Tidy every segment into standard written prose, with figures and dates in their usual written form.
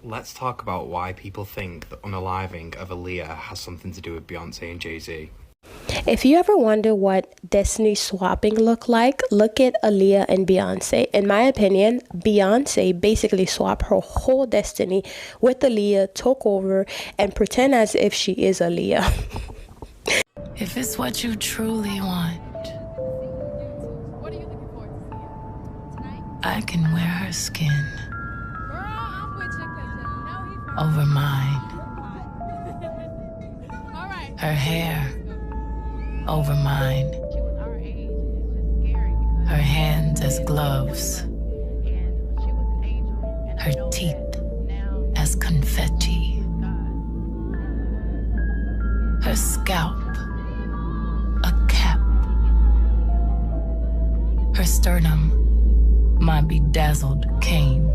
Let's talk about why people think the unaliving of AALIYAH has something to do with Beyonce and Jay-Z. If you ever wonder what destiny swapping look like, look at AALIYAH and Beyonce. In my opinion, Beyonce basically swapped her whole destiny with AALIYAH, took over, and pretend as if she is AALIYAH. If it's what you truly want, I can wear her skin over mine, her hair over mine, her hands as gloves, her teeth as confetti, her scalp a cap, her sternum my bedazzled cane.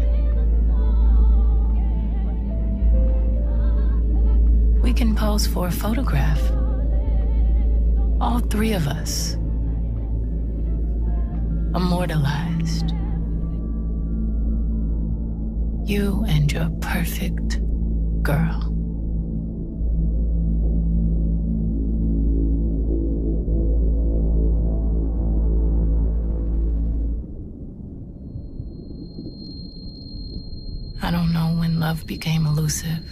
We can pose for a photograph, all three of us, immortalized. You and your perfect girl. I don't know when love became elusive.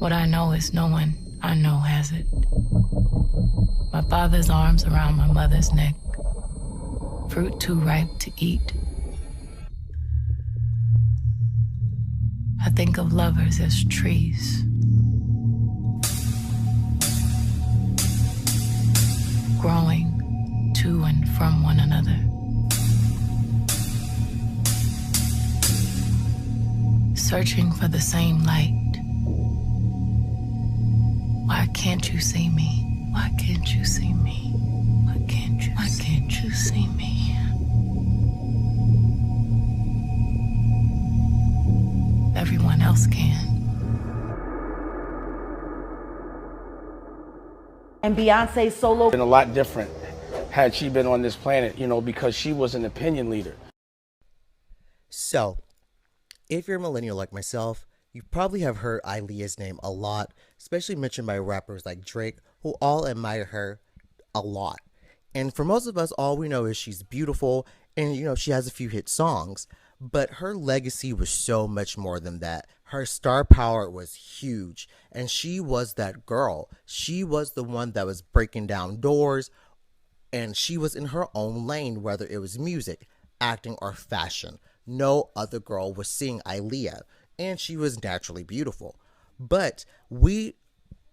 What I know is no one I know has it. My father's arms around my mother's neck, fruit too ripe to eat. I think of lovers as trees, growing to and from one another. Searching for the same light. Why can't you see me? Why can't you see me? Why can't you see me? Everyone else can. And Beyonce's solo been a lot different had she been on this planet, you know, because she was an opinion leader. So, if you're a millennial like myself, you probably have heard AALIYAH's name a lot, especially mentioned by rappers like Drake, who all admire her a lot. And for most of us, all we know is she's beautiful and, you know, she has a few hit songs. But her legacy was so much more than that. Her star power was huge. And she was that girl. She was the one that was breaking down doors. And she was in her own lane, whether it was music, acting, or fashion. No other girl was seeing AALIYAH. And she was naturally beautiful. But we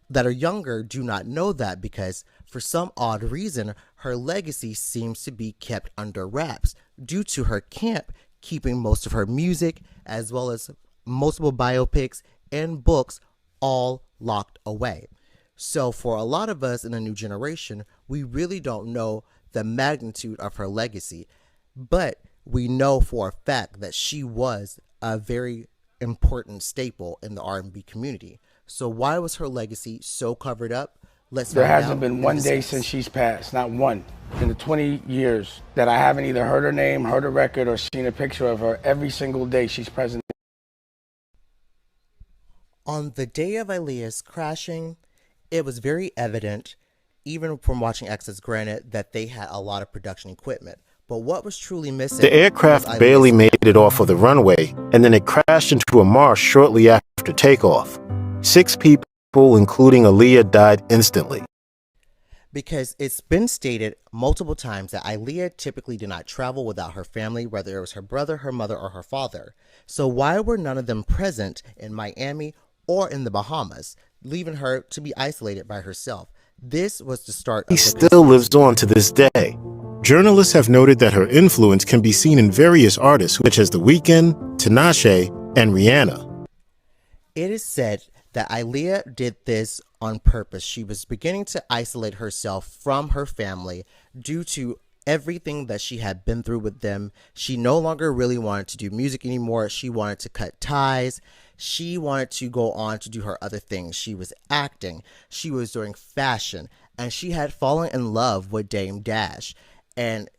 that are younger do not know that because for some odd reason, her legacy seems to be kept under wraps due to her camp keeping most of her music as well as multiple biopics and books all locked away. So for a lot of us in a new generation, we really don't know the magnitude of her legacy, but we know for a fact that she was a very important staple in the R&B community. So why was her legacy so covered up? There hasn't been one day since she's passed, not one. In the 20 years that I haven't either heard her name, heard a record, or seen a picture of her, every single day she's present. On the day of AALIYAH's crashing, it was very evident, even from watching Access Granted, that they had a lot of production equipment. But what was truly missing? The aircraft barely made it off of the runway, and then it crashed into a marsh shortly after takeoff. 6 people, including AALIYAH, died instantly. Because it's been stated multiple times that AALIYAH typically did not travel without her family, whether it was her brother, her mother, or her father. So why were none of them present in Miami or in the Bahamas, leaving her to be isolated by herself? This was the start of She still lives on to this day. Journalists have noted that her influence can be seen in various artists such as The Weeknd, Tinashe, and Rihanna. It is said that AALIYAH did this on purpose. She was beginning to isolate herself from her family due to everything that she had been through with them. She no longer really wanted to do music anymore. She wanted to cut ties. She wanted to go on to do her other things. She was acting. She was doing fashion. And she had fallen in love with Dame Dash. And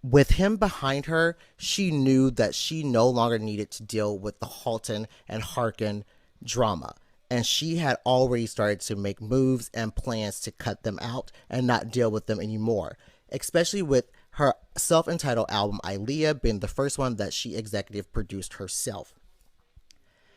with him behind her, she knew that she no longer needed to deal with the Halton and Harkin drama. And she had already started to make moves and plans to cut them out and not deal with them anymore, especially with her self-entitled album, AALIYAH, being the first one that she executive produced herself.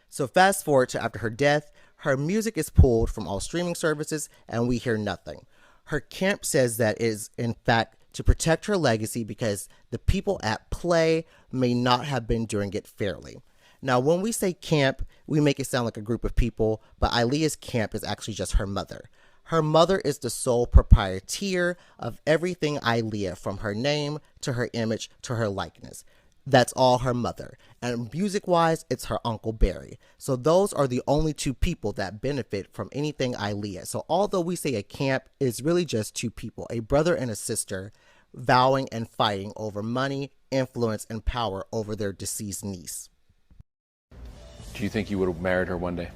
So fast forward to after her death, her music is pulled from all streaming services and we hear nothing. Her camp says that it is, in fact, to protect her legacy because the people at play may not have been doing it fairly. Now, when we say camp, we make it sound like a group of people, but AALIYAH's camp is actually just her mother. Her mother is the sole proprietor of everything AALIYAH, from her name to her image to her likeness. That's all her mother. And music-wise, it's her Uncle Barry. So those are the only two people that benefit from anything AALIYAH. So although we say a camp, it's really just two people, a brother and a sister, vowing and fighting over money, influence, and power over their deceased niece. Do you think you would have married her one day?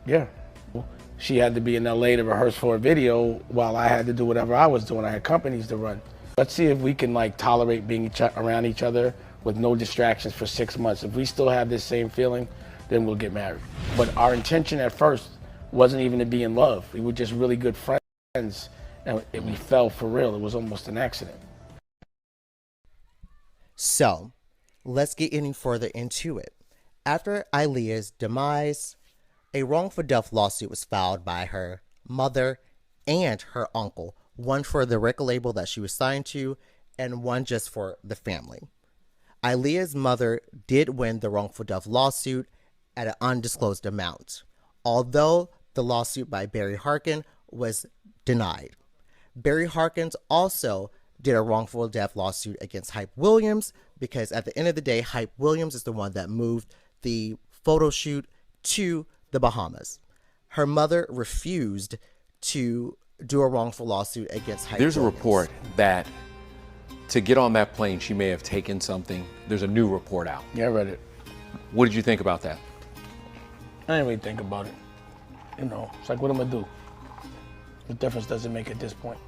Yeah. She had to be in LA to rehearse for a video while I had to do whatever I was doing. I had companies to run. Let's see if we can like tolerate being around each other with no distractions for 6 months. If we still have this same feeling, then we'll get married. But our intention at first wasn't even to be in love. We were just really good friends, and we fell for real. It was almost an accident. So let's get any further into it. After AALIYAH's demise, a wrongful death lawsuit was filed by her mother and her uncle, one for the record label that she was signed to and one just for the family. AALIYAH's mother did win the wrongful death lawsuit at an undisclosed amount, although the lawsuit by Barry Harkin was denied. Barry Harkins also did a wrongful death lawsuit against Hype Williams because at the end of the day, Hype Williams is the one that moved the photo shoot to the Bahamas. Her mother refused to do a wrongful lawsuit against Hype There's Williams. a report that to get on that plane, she may have taken something. There's a new report out. Yeah, I read it. What did you think about that? I didn't really think about it. You know, it's like, what am I gonna do? What difference does it make at this point?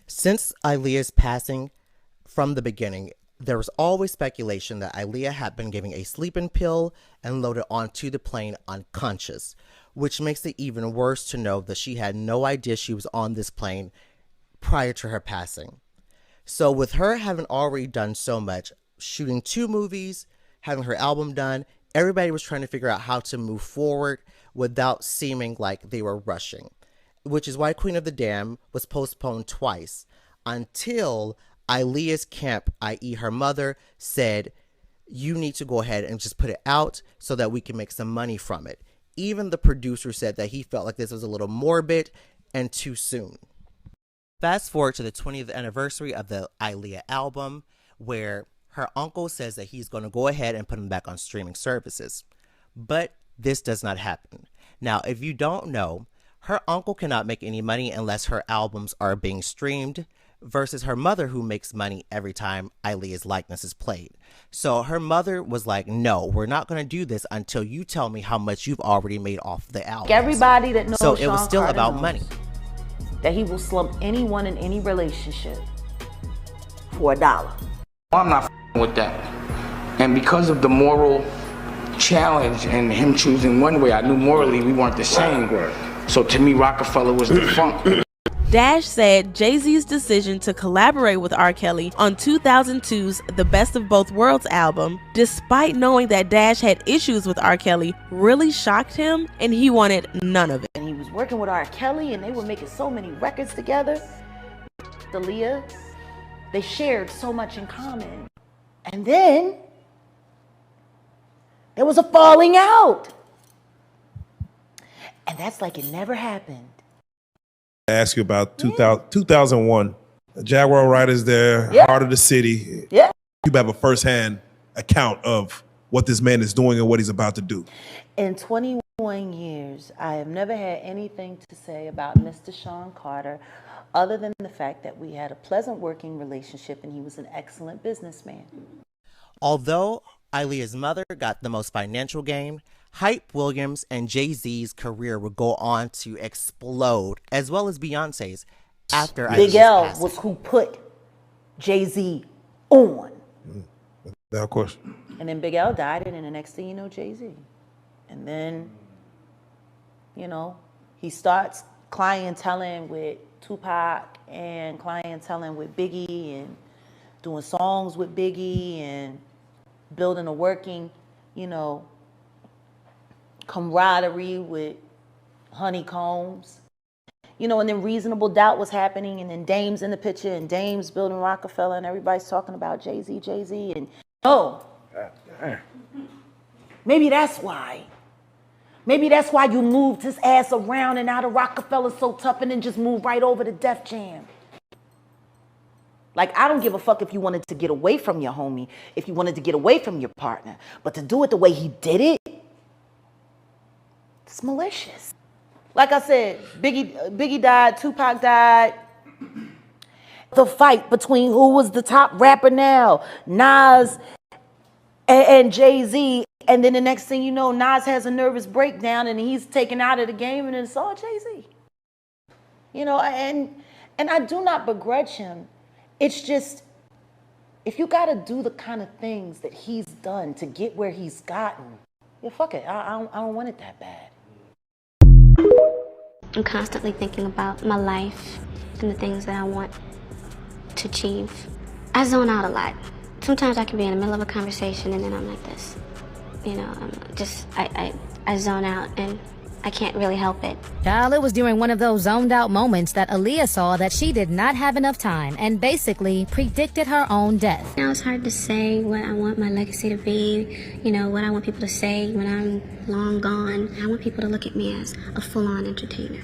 Since AALIYAH's passing, from the beginning, there was always speculation that AALIYAH had been giving a sleeping pill and loaded onto the plane unconscious, which makes it even worse to know that she had no idea she was on this plane prior to her passing. So with her having already done so much, shooting 2 movies, having her album done, everybody was trying to figure out how to move forward without seeming like they were rushing, which is why Queen of the Dam was postponed twice until AALIYAH's camp, i.e. her mother, said, you need to go ahead and just put it out so that we can make some money from it. Even the producer said that he felt like this was a little morbid and too soon. Fast forward to the 20th anniversary of the AALIYAH album, where her uncle says that he's going to go ahead and put them back on streaming services. But this does not happen. Now, if you don't know, her uncle cannot make any money unless her albums are being streamed, versus her mother, who makes money every time AALIYAH's likeness is played. So her mother was like, no, we're not going to do this until you tell me how much you've already made off the album. Everybody that knows So it was Sean still Carter about knows money. that he will slump anyone in any relationship for $1. I'm not with that. And because of the moral challenge and him choosing one way, I knew morally we weren't the same. So to me, Rockefeller was the funk. Dash said Jay-Z's decision to collaborate with R. Kelly on 2002's The Best of Both Worlds album, despite knowing that Dash had issues with R. Kelly, really shocked him, and he wanted none of it. And he was working with R. Kelly, and they were making so many records together. Aaliyah, they shared so much in common. And then there was a falling out. And that's like it never happened. I ask you about 2001. The Jaguar Riders there, Heart of the City. Yeah. You have a firsthand account of what this man is doing and what he's about to do. In 21 years, I have never had anything to say about Mr. Sean Carter other than the fact that we had a pleasant working relationship and he was an excellent businessman. Although AALIYAH's mother got the most financial gain, Hype Williams and Jay-Z's career would go on to explode, as well as Beyonce's after Big AALIYAH's L passing. was who put Jay-Z on. Of course. And then Big L died, and then the next thing you know, Jay-Z. And then, you know, he starts clienteling with Tupac and clienteling with Biggie and doing songs with Biggie and building a working, you know, camaraderie with Honeycombs. You know, and then Reasonable Doubt was happening, and then Dame's in the picture, and Dame's building Rockefeller, and everybody's talking about Jay-Z, and maybe that's why. Maybe that's why you moved his ass around, and now the Rockefeller's so tough, and then just move right over to Def Jam. Like, I don't give a fuck if you wanted to get away from your homie, if you wanted to get away from your partner, but to do it the way he did it, it's malicious. Like I said, Biggie died, Tupac died. The fight between who was the top rapper now, Nas and Jay-Z. And then the next thing you know, Nas has a nervous breakdown and he's taken out of the game, and it's all Jay-Z. You know, and I do not begrudge him. It's just, if you got to do the kind of things that he's done to get where he's gotten, yeah, fuck it. I don't want it that bad. I'm constantly thinking about my life and the things that I want to achieve. I zone out a lot. Sometimes I can be in the middle of a conversation and then I'm like this. You know, I zone out and I can't really help it. Child, it was during one of those zoned out moments that Aaliyah saw that she did not have enough time and basically predicted her own death. Now it's hard to say what I want my legacy to be, you know, what I want people to say when I'm long gone. I want people to look at me as a full-on entertainer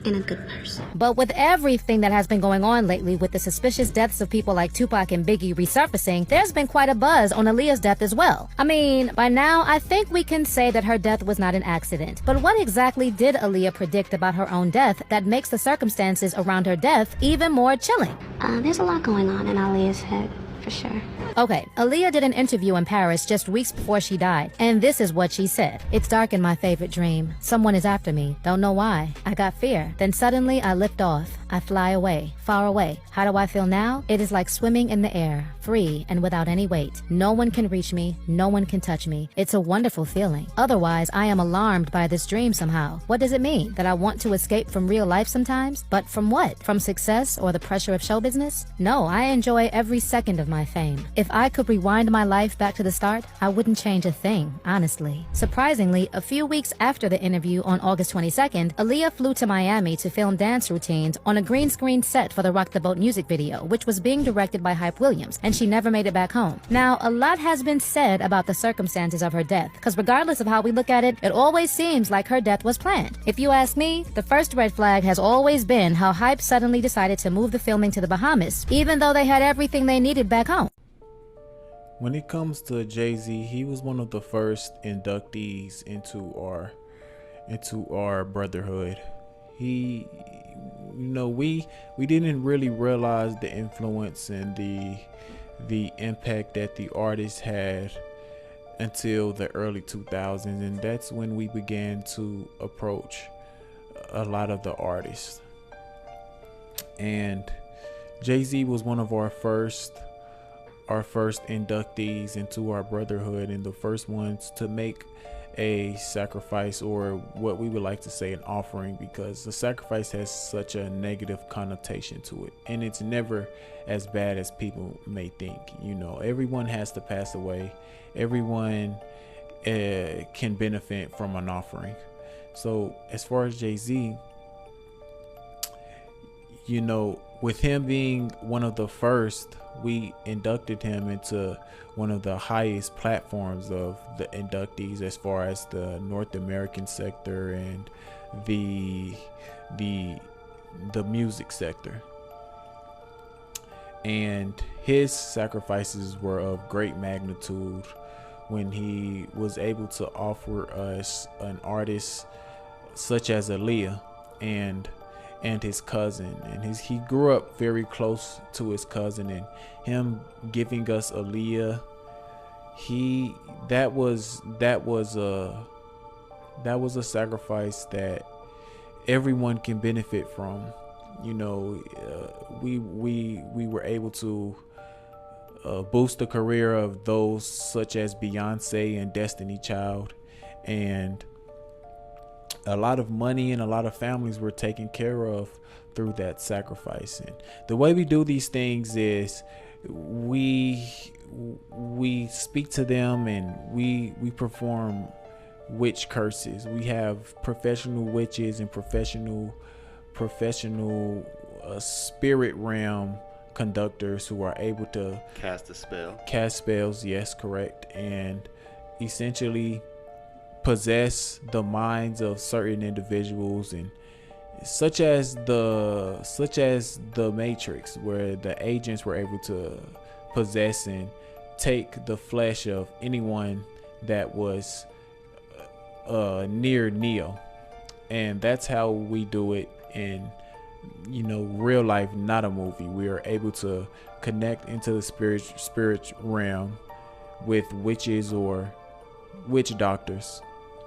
and a good person. But with everything that has been going on lately with the suspicious deaths of people like Tupac and Biggie resurfacing, there's been quite a buzz on Aaliyah's death as well. I mean, by now, I think we can say that her death was not an accident. But what exactly did Aaliyah predict about her own death that makes the circumstances around her death even more chilling? There's a lot going on in Aaliyah's head, for sure. Okay, Aaliyah did an interview in Paris just weeks before she died, and this is what she said. It's dark in my favorite dream. Someone is after me. Don't know why. I got fear. Then suddenly I lift off. I fly away, far away. How do I feel now? It is like swimming in the air, free and without any weight. No one can reach me. No one can touch me. It's a wonderful feeling. Otherwise, I am alarmed by this dream somehow. What does it mean? That I want to escape from real life sometimes? But from what? From success or the pressure of show business? No, I enjoy every second of my fame. If I could rewind my life back to the start, I wouldn't change a thing, honestly. Surprisingly, a few weeks after the interview on August 22nd, Aaliyah flew to Miami to film dance routines on a green screen set for the Rock the Boat music video, which was being directed by Hype Williams, and she never made it back home. Now, a lot has been said about the circumstances of her death, because regardless of how we look at it, it always seems like her death was planned. If you ask me, the first red flag has always been how Hype suddenly decided to move the filming to the Bahamas, even though they had everything they needed back home. When it comes to Jay-Z, he was one of the first inductees into our Brotherhood. We didn't really realize the influence and the impact that the artist had until the early 2000s, and that's when we began to approach a lot of the artists. And Jay-Z was one of our first inductees into our Brotherhood, and the first ones to make a sacrifice, or what we would like to say an offering, because the sacrifice has such a negative connotation to it, and it's never as bad as people may think. You know, everyone has to pass away. Everyone can benefit from an offering. So as far as Jay-Z, you know, with him being one of the first, we inducted him into one of the highest platforms of the inductees as far as the North American sector and the music sector. And his sacrifices were of great magnitude when he was able to offer us an artist such as Aaliyah and his cousin, and he grew up very close to his cousin, and him giving us Aaliyah, that was a sacrifice that everyone can benefit from. you know, we were able to boost the career of those such as Beyonce and Destiny Child, and a lot of money and a lot of families were taken care of through that sacrifice. And the way we do these things is we speak to them and we perform witch curses. We have professional witches and professional spirit realm conductors who are able to cast spells, yes, correct, and essentially possess the minds of certain individuals, and such as the Matrix, where the agents were able to possess and take the flesh of anyone that was near Neo. And that's how we do it in, you know, real life, not a movie. We are able to connect into the spirit realm with witches or witch doctors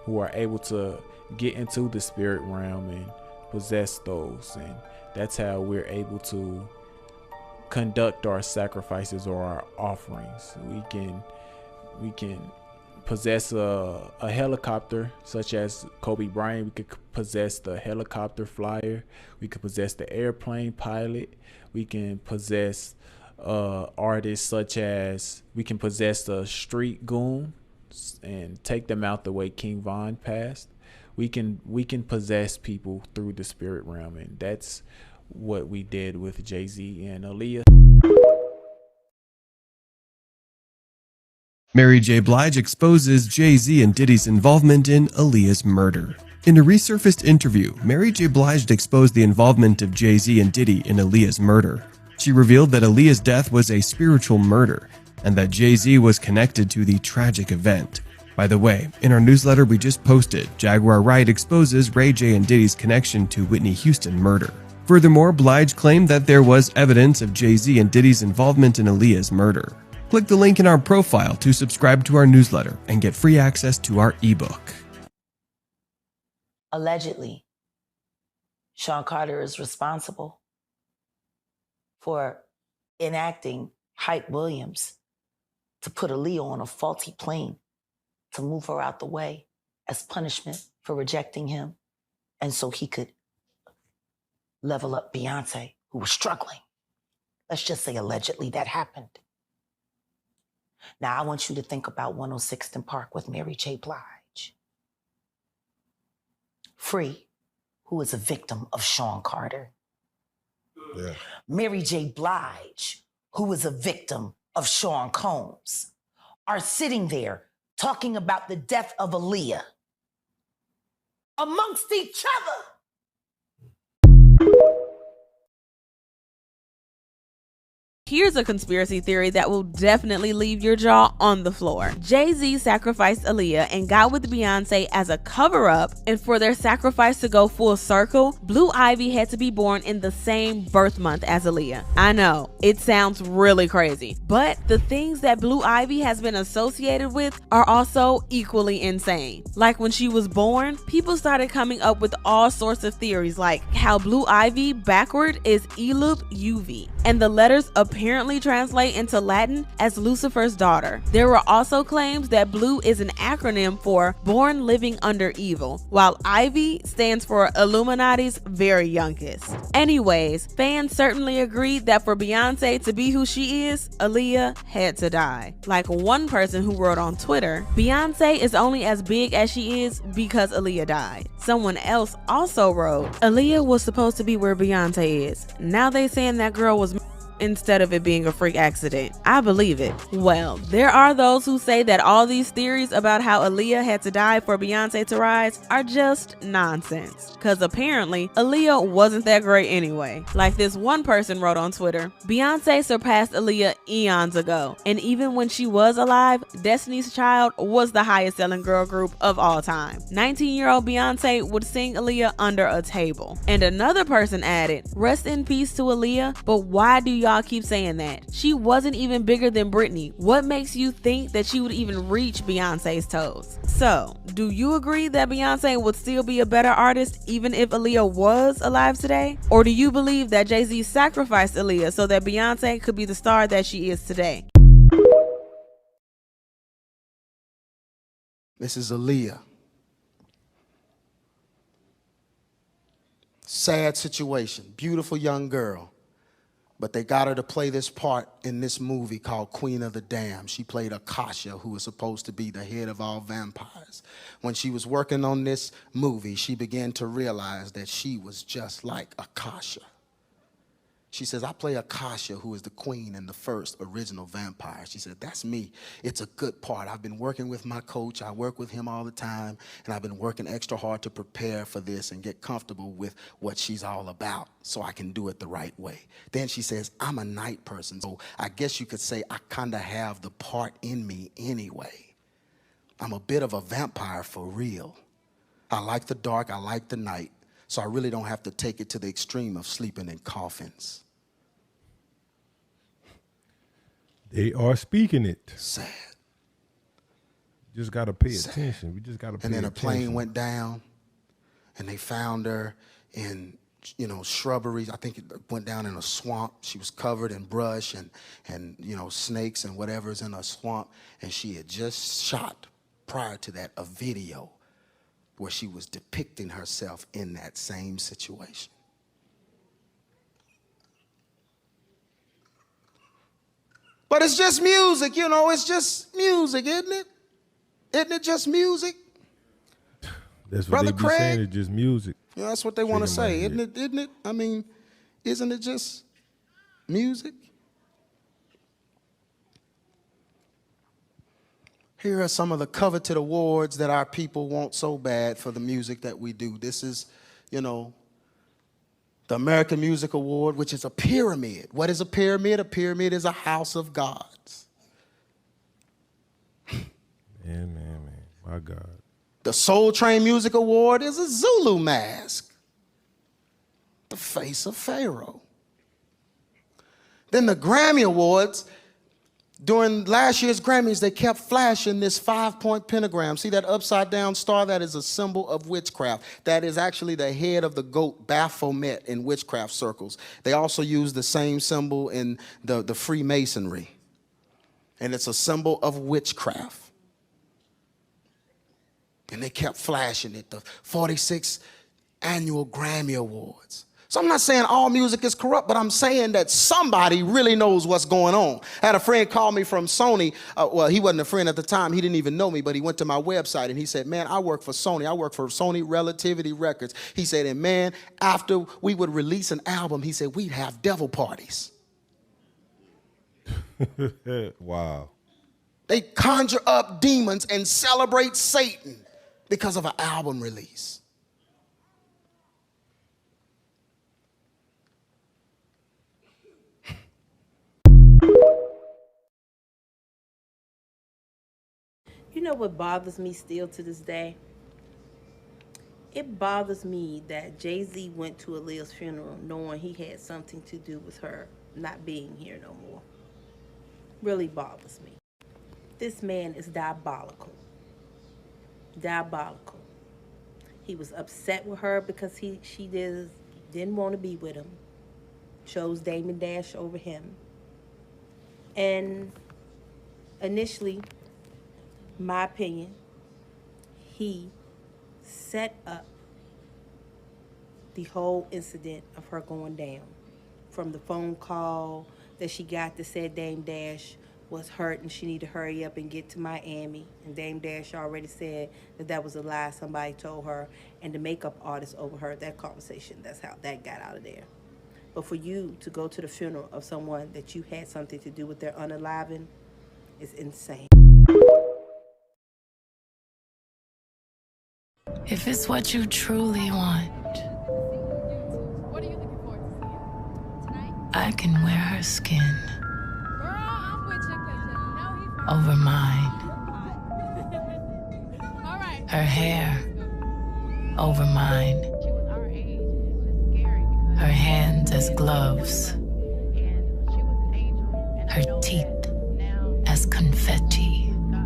who are able to get into the spirit realm and possess those. And that's how we're able to conduct our sacrifices or our offerings. We can possess a helicopter, such as Kobe Bryant. We could possess the helicopter flyer. We could possess the airplane pilot. We can possess artists, such as we can possess the street goon and take them out the way King Von passed. We can possess people through the spirit realm, and that's what we did with Jay-Z and Aaliyah. Mary J. Blige exposes Jay-Z and Diddy's involvement in Aaliyah's murder. In a resurfaced interview, Mary J. Blige exposed the involvement of Jay-Z and Diddy in Aaliyah's murder. She revealed that Aaliyah's death was a spiritual murder, and that Jay-Z was connected to the tragic event. By the way, in our newsletter we just posted, Jaguar Wright exposes Ray J and Diddy's connection to Whitney Houston murder. Furthermore, Blige claimed that there was evidence of Jay-Z and Diddy's involvement in Aaliyah's murder. Click the link in our profile to subscribe to our newsletter and get free access to our ebook. Allegedly, Sean Carter is responsible for enacting Hype Williams to put Aaliyah on a faulty plane to move her out the way as punishment for rejecting him, and so he could level up Beyonce, who was struggling. Let's just say allegedly that happened. Now I want you to think about 106th Park with Mary J. Blige. Free, who is a victim of Sean Carter. Yeah. Mary J. Blige, who is a victim of Sean Combs, are sitting there talking about the death of Aaliyah amongst each other. Here's a conspiracy theory that will definitely leave your jaw on the floor. Jay-Z sacrificed Aaliyah and got with Beyonce as a cover-up, and for their sacrifice to go full circle, Blue Ivy had to be born in the same birth month as Aaliyah. I know, it sounds really crazy, but the things that Blue Ivy has been associated with are also equally insane. Like when she was born, people started coming up with all sorts of theories, like how Blue Ivy backward is Elup Uv, and the letters apparently translate into Latin as Lucifer's daughter. There were also claims that Blue is an acronym for Born Living Under Evil, while Ivy stands for Illuminati's very youngest. Anyways, fans certainly agreed that for Beyonce to be who she is, Aaliyah had to die. Like one person who wrote on Twitter, Beyonce is only as big as she is because Aaliyah died. Someone else also wrote, Aaliyah was supposed to be where Beyonce is. Now they saying that girl was instead of it being a freak accident. I believe it. Well, there are those who say that all these theories about how Aaliyah had to die for Beyonce to rise are just nonsense, because apparently Aaliyah wasn't that great anyway. Like this one person wrote on Twitter, Beyonce surpassed Aaliyah eons ago, and even when she was alive, Destiny's Child was the highest selling girl group of all time. 19-year-old Beyonce would sing Aaliyah under a table. And another person added, rest in peace to Aaliyah, but why do y'all keep saying that? She wasn't even bigger than Britney. What makes you think that she would even reach Beyonce's toes? So, do you agree that Beyonce would still be a better artist even if Aaliyah was alive today? Or do you believe that Jay-Z sacrificed Aaliyah so that Beyonce could be the star that she is today? This is Aaliyah. Sad situation, beautiful young girl. But they got her to play this part in this movie called Queen of the Damned. She played Akasha, who was supposed to be the head of all vampires. When she was working on this movie, she began to realize that she was just like Akasha. She says, I play Akasha, who is the queen and the first original vampire. She said, that's me. It's a good part. I've been working with my coach. I work with him all the time, and I've been working extra hard to prepare for this and get comfortable with what she's all about so I can do it the right way. Then she says, I'm a night person, so I guess you could say I kind of have the part in me anyway. I'm a bit of a vampire for real. I like the dark, I like the night. So I really don't have to take it to the extreme of sleeping in coffins. They are speaking it. Sad. Just got to pay attention. We just got to pay attention. And then a plane went down, and they found her in, shrubberies. I think it went down in a swamp. She was covered in brush and snakes and whatever's in a swamp. And she had just shot, prior to that, a video where she was depicting herself in that same situation. But it's just music, it's just music, isn't it? Isn't it just music? That's what Brother they be Craig, saying, it's just music. That's what they want to say, isn't it? I mean, isn't it just music? Here are some of the coveted awards that our people want so bad for the music that we do. This is, the American Music Award, which is a pyramid. What is a pyramid? A pyramid is a house of gods. Man. My God. The Soul Train Music Award is a Zulu mask. The face of Pharaoh. Then the Grammy Awards, during last year's Grammys, they kept flashing this 5-point pentagram. See that upside down star? That is a symbol of witchcraft. That is actually the head of the goat Baphomet in witchcraft circles. They also use the same symbol in the Freemasonry. And it's a symbol of witchcraft. And they kept flashing it, the 46th annual Grammy Awards. So I'm not saying all music is corrupt, but I'm saying that somebody really knows what's going on. I had a friend call me from Sony. Well, he wasn't a friend at the time. He didn't even know me, but he went to my website and he said, man, I work for Sony. I work for Sony Relativity Records. He said, and man, after we would release an album, he said, we'd have devil parties. Wow. They conjure up demons and celebrate Satan because of an album release. You know what bothers me still to this day? It bothers me that Jay-Z went to Aaliyah's funeral knowing he had something to do with her not being here no more. Really bothers me. This man is diabolical. Diabolical. He was upset with her because she didn't want to be with him. Chose Damon Dash over him. And initially, my opinion, he set up the whole incident of her going down. From the phone call that she got that said Dame Dash was hurt and she needed to hurry up and get to Miami. And Dame Dash already said that was a lie somebody told her. And the makeup artist overheard that conversation. That's how that got out of there. But for you to go to the funeral of someone that you had something to do with their unaliving is insane. If it's what you truly want, What are you looking forward to seeing tonight? I can wear her skin Girl, I'm with you because you know he from over mine, All right. her hair over mine, She was our age. It's just scary because her hands as gloves, and she was an angel. And I her know teeth that now as confetti. God.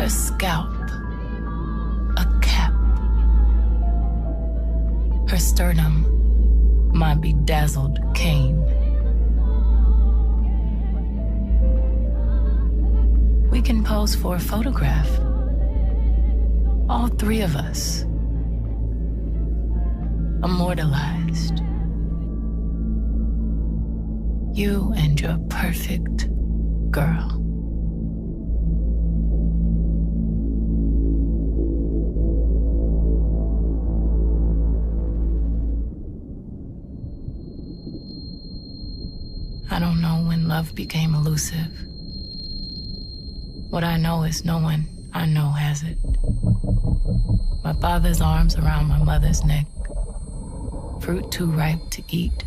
Her scalp, a cap. Her sternum, my bedazzled cane. We can pose for a photograph. All three of us. Immortalized. You and your perfect girl. I don't know when love became elusive. What I know is no one I know has it. My father's arms around my mother's neck. Fruit too ripe to eat.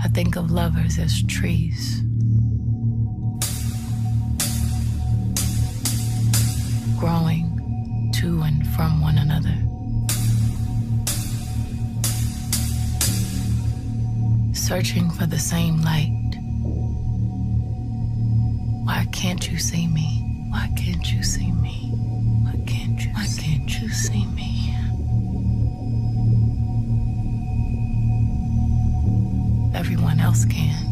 I think of lovers as trees. Growing to and from one another. Searching for the same light. Why can't you see me? Why can't you see me? Why can't you see me? Everyone else can.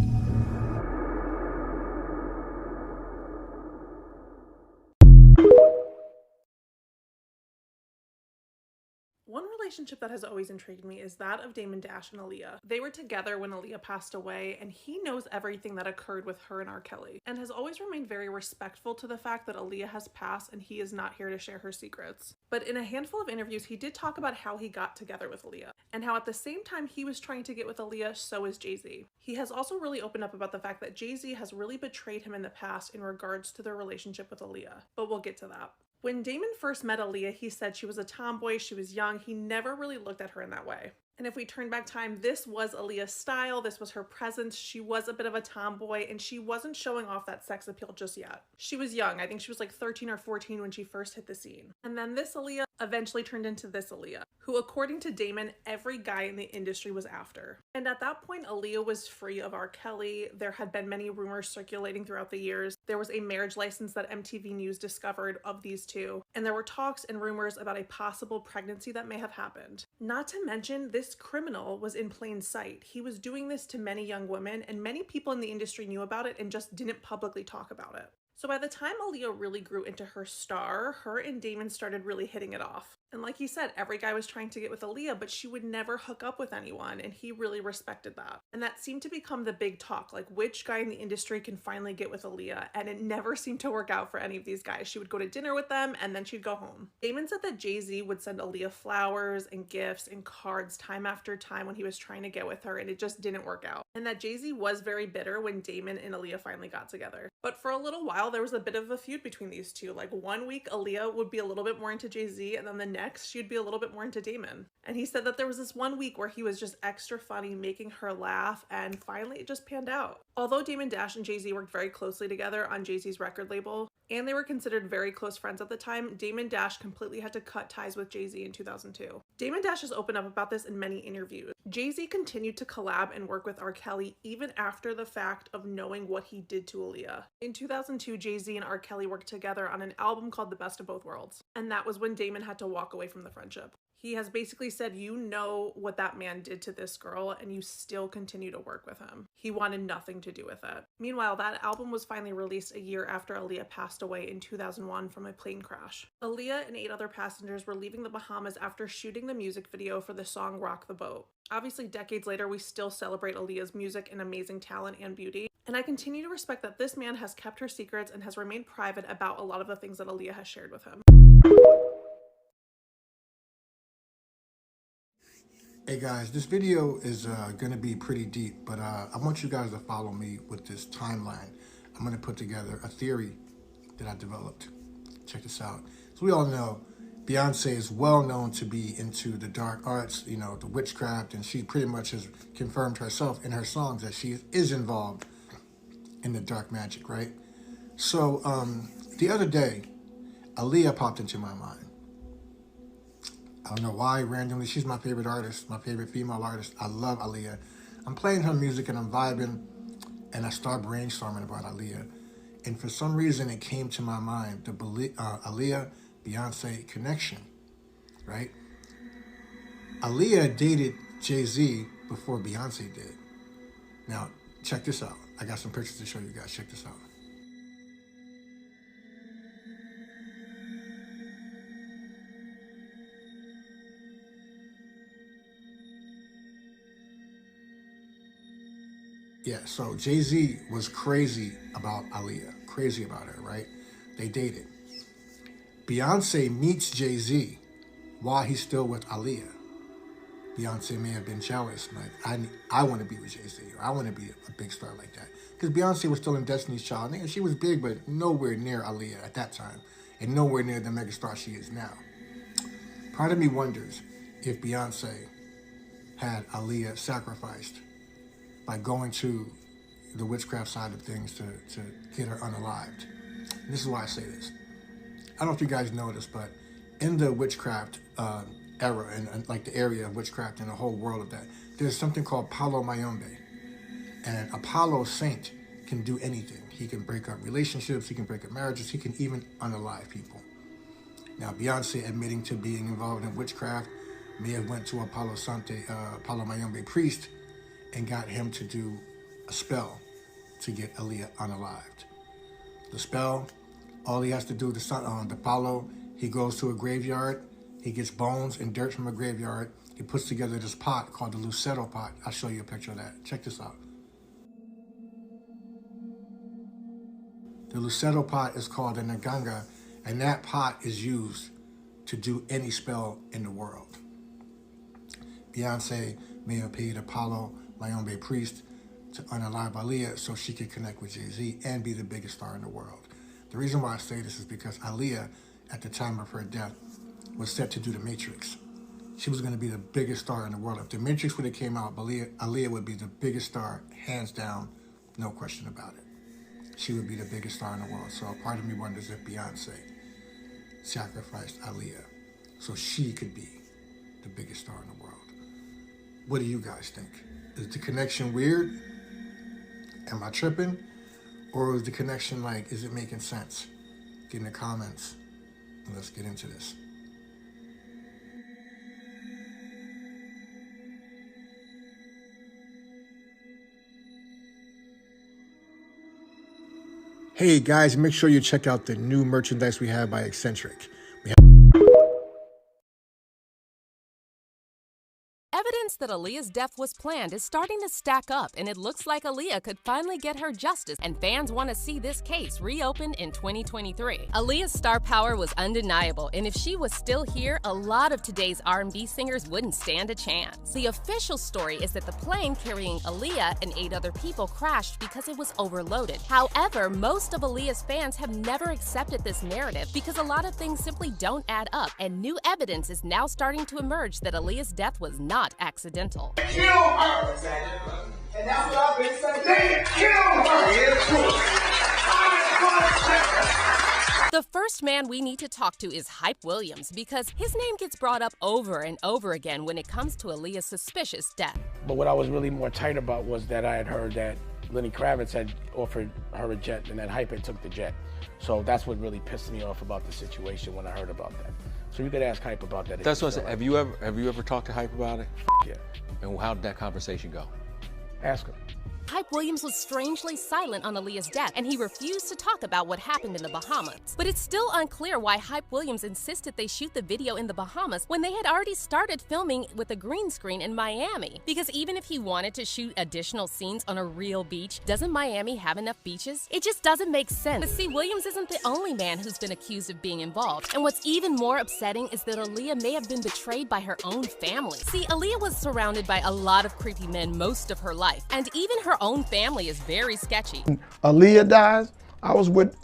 One relationship that has always intrigued me is that of Damon Dash and Aaliyah. They were together when Aaliyah passed away, and he knows everything that occurred with her and R. Kelly, and has always remained very respectful to the fact that Aaliyah has passed and he is not here to share her secrets. But in a handful of interviews, he did talk about how he got together with Aaliyah, and how at the same time he was trying to get with Aaliyah, so is Jay-Z. He has also really opened up about the fact that Jay-Z has really betrayed him in the past in regards to their relationship with Aaliyah, but we'll get to that. When Damon first met Aaliyah, he said she was a tomboy, she was young, he never really looked at her in that way. And if we turn back time, this was Aaliyah's style, this was her presence, she was a bit of a tomboy, and she wasn't showing off that sex appeal just yet. She was young, I think she was like 13 or 14 when she first hit the scene. And then this Aaliyah eventually turned into this Aaliyah, who according to Damon, every guy in the industry was after. And at that point, Aaliyah was free of R. Kelly, there had been many rumors circulating throughout the years, there was a marriage license that MTV News discovered of these two, and there were talks and rumors about a possible pregnancy that may have happened. Not to mention, this criminal was in plain sight. He was doing this to many young women, and many people in the industry knew about it and just didn't publicly talk about it. So by the time Aaliyah really grew into her star, her and Damon started really hitting it off. And like he said, every guy was trying to get with Aaliyah, but she would never hook up with anyone, and he really respected that. And that seemed to become the big talk, like which guy in the industry can finally get with Aaliyah, and it never seemed to work out for any of these guys. She would go to dinner with them, and then she'd go home. Damon said that Jay-Z would send Aaliyah flowers and gifts and cards time after time when he was trying to get with her, and it just didn't work out. And that Jay-Z was very bitter when Damon and Aaliyah finally got together. But for a little while, there was a bit of a feud between these two. Like one week, Aaliyah would be a little bit more into Jay-Z, and then the next she'd be a little bit more into Damon. And he said that there was this one week where he was just extra funny, making her laugh, and finally it just panned out. Although Damon Dash and Jay-Z worked very closely together on Jay-Z's record label, and they were considered very close friends at the time, Damon Dash completely had to cut ties with Jay-Z in 2002. Damon Dash has opened up about this in many interviews. Jay-Z continued to collab and work with R. Kelly even after the fact of knowing what he did to Aaliyah. In 2002, Jay-Z and R. Kelly worked together on an album called The Best of Both Worlds, and that was when Damon had to walk away from the friendship. He has basically said, you know what that man did to this girl, and you still continue to work with him. He wanted nothing to do with it. Meanwhile, that album was finally released a year after Aaliyah passed away in 2001 from a plane crash. Aaliyah and 8 other passengers were leaving the Bahamas after shooting the music video for the song Rock the Boat. Obviously, decades later, we still celebrate Aaliyah's music and amazing talent and beauty, and I continue to respect that this man has kept her secrets and has remained private about a lot of the things that Aaliyah has shared with him. Hey guys, this video is going to be pretty deep, but I want you guys to follow me with this timeline. I'm going to put together a theory that I developed. Check this out. So we all know Beyonce is well known to be into the dark arts, you know, the witchcraft, and she pretty much has confirmed herself in her songs that she is involved in the dark magic, right? So the other day, Aaliyah popped into my mind. I don't know why, randomly. She's my favorite artist, my favorite female artist. I love Aaliyah. I'm playing her music and I'm vibing, and I start brainstorming about Aaliyah. And for some reason, it came to my mind, the Aaliyah Beyonce connection, right? Aaliyah dated Jay-Z before Beyonce did. Now, check this out. I got some pictures to show you guys. Check this out. Yeah, so Jay-Z was crazy about Aaliyah, crazy about her, right? They dated. Beyonce meets Jay-Z while he's still with Aaliyah. Beyonce may have been jealous, like, I want to be with Jay-Z, or I want to be a big star like that. Because Beyonce was still in Destiny's Child, and she was big, but nowhere near Aaliyah at that time, and nowhere near the megastar she is now. Part of me wonders if Beyonce had Aaliyah sacrificed by going to the witchcraft side of things to get her unalived. And this is why I say this. I don't know if you guys know this, but in the witchcraft era, and like the area of witchcraft and the whole world of that, there's something called Palo Mayombe. And Apollo Saint can do anything. He can break up relationships, he can break up marriages, he can even unalive people. Now, Beyonce admitting to being involved in witchcraft may have went to Palo Mayombe priest and got him to do a spell to get Aaliyah unalived. The spell, all he has to do, the Palo, he goes to a graveyard, he gets bones and dirt from a graveyard, he puts together this pot called the Lucero pot. I'll show you a picture of that. Check this out. The Lucero pot is called a Naganga, and that pot is used to do any spell in the world. Beyonce may have paid Apollo Mayombe priest to unalive Aaliyah so she could connect with Jay-Z and be the biggest star in the world. The reason why I say this is because Aaliyah, at the time of her death, was set to do The Matrix. She was going to be the biggest star in the world. If The Matrix would have came out, Aaliyah would be the biggest star, hands down, no question about it. She would be the biggest star in the world. So part of me wonders if Beyonce sacrificed Aaliyah so she could be the biggest star in the world. What do you guys think? Is the connection weird? Am I tripping? Or is the connection like, is it making sense? Get in the comments and let's get into this. Hey guys, make sure you check out the new merchandise we have by Eccentric. Evidence that Aaliyah's death was planned is starting to stack up, and it looks like Aaliyah could finally get her justice, and fans want to see this case reopened in 2023. Aaliyah's star power was undeniable, and if she was still here, a lot of today's R&B singers wouldn't stand a chance. The official story is that the plane carrying Aaliyah and 8 other people crashed because it was overloaded. However, most of Aaliyah's fans have never accepted this narrative because a lot of things simply don't add up, and new evidence is now starting to emerge that Aaliyah's death was not accidental. Kill her! And that's what I've been saying. They kill her! The first man we need to talk to is Hype Williams because his name gets brought up over and over again when it comes to Aaliyah's suspicious death. But what I was really more tight about was that I had heard that Lenny Kravitz had offered her a jet and that Hype had took the jet. So that's what really pissed me off about the situation when I heard about that. So you could ask Hype about that. That's what I said. Have you ever talked to Hype about it? Yeah. And how did that conversation go? Ask him. Hype Williams was strangely silent on Aaliyah's death, and he refused to talk about what happened in the Bahamas. But it's still unclear why Hype Williams insisted they shoot the video in the Bahamas when they had already started filming with a green screen in Miami. Because even if he wanted to shoot additional scenes on a real beach, doesn't Miami have enough beaches? It just doesn't make sense. But see, Williams isn't the only man who's been accused of being involved. And what's even more upsetting is that Aaliyah may have been betrayed by her own family. See, Aaliyah was surrounded by a lot of creepy men most of her life, and even her own family is very sketchy. Aaliyah dies. I was with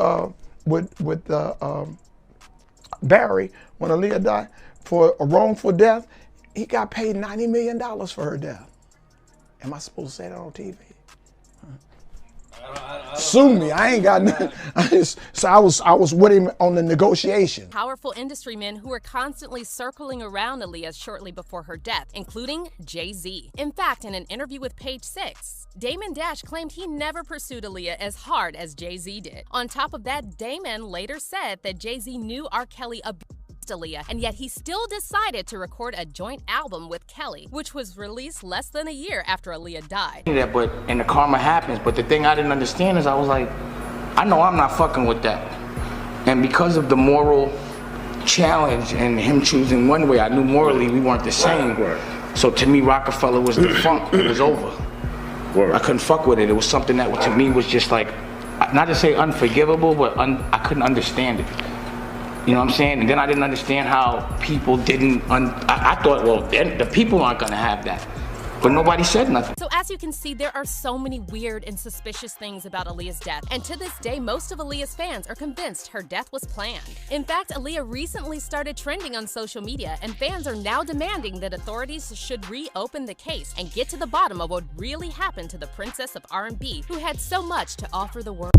Barry when Aaliyah died for a wrongful death. He got paid $90 million for her death. Am I supposed to say that on TV? Sue me. I ain't got nothing. So I was with him on the negotiation. Powerful industry men who were constantly circling around Aaliyah shortly before her death, including Jay-Z. In fact, in an interview with Page Six, Damon Dash claimed he never pursued Aaliyah as hard as Jay-Z did. On top of that, Damon later said that Jay-Z knew R. Kelly abused Aaliyah, and yet he still decided to record a joint album with Kelly, which was released less than a year after Aaliyah died. And the karma happens, but the thing I didn't understand is I was like, I know I'm not fucking with that. And because of the moral challenge and him choosing one way, I knew morally we weren't the same. So to me, Rockefeller was defunct. It was over. I couldn't fuck with it. It was something that to me was just like, not to say unforgivable, but I couldn't understand it. You know what I'm saying? And then I didn't understand how people didn't, I thought, well, the people aren't gonna have that. But nobody said nothing. So as you can see, there are so many weird and suspicious things about Aaliyah's death. And to this day, most of Aaliyah's fans are convinced her death was planned. In fact, Aaliyah recently started trending on social media, and fans are now demanding that authorities should reopen the case and get to the bottom of what really happened to the princess of R&B, who had so much to offer the world.